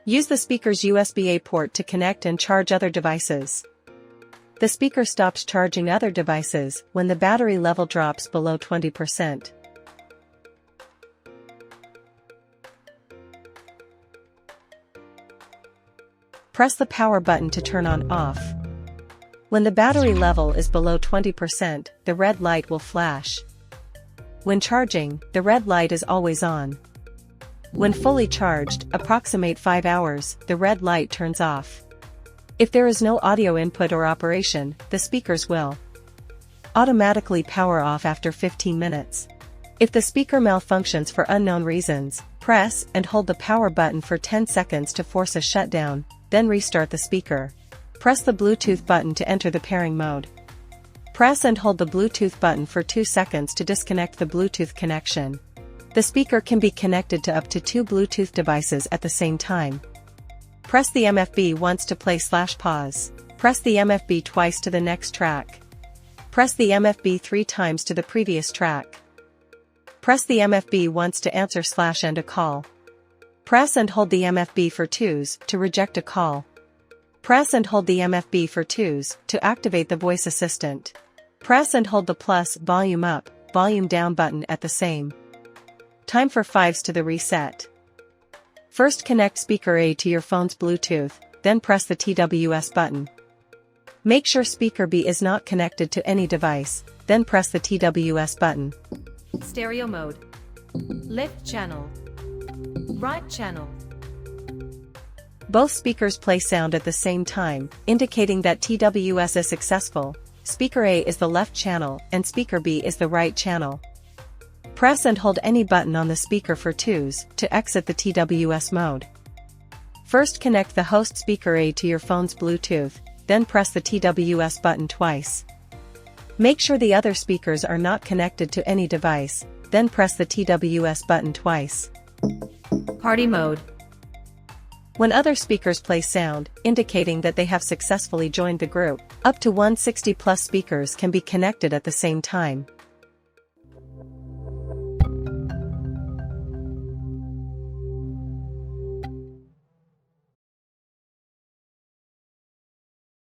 Use the speaker's USB-A port to connect and charge other devices. The speaker stops charging other devices when the battery level drops below 20%. Press the power button to turn on/off. When the battery level is below 20%, the red light will flash. When charging, the red light is always on. When fully charged, approximate 5 hours, the red light turns off. If there is no audio input or operation, the speakers will automatically power off after 15 minutes. If the speaker malfunctions for unknown reasons, press and hold the power button for 10 seconds to force a shutdown, then restart the speaker. Press the Bluetooth button to enter the pairing mode. Press and hold the Bluetooth button for 2 seconds to disconnect the Bluetooth connection. The speaker can be connected to up to 2 Bluetooth devices at the same time. Press the MFB once to play/pause. Press the MFB twice to the next track. Press the MFB 3 times to the previous track. Press the MFB once to answer/end a call. Press and hold the MFB for 2s to reject a call. Press and hold the MFB for 2s to activate the voice assistant. Press and hold the plus volume up, volume down button at the same time for 5s to the reset. First connect speaker A to your phone's Bluetooth, then press the TWS button. Make sure speaker B is not connected to any device, then press the TWS button. Stereo mode. Left channel. Right channel. Both speakers play sound at the same time, indicating that TWS is successful. Speaker A is the left channel and speaker B is the right channel. Press and hold any button on the speaker for 2s to exit the TWS mode. First connect the host speaker A to your phone's Bluetooth, then press the TWS button twice. Make sure the other speakers are not connected to any device, then press the TWS button twice. Party mode. When other speakers play sound, indicating that they have successfully joined the group, up to 160+ speakers can be connected at the same time.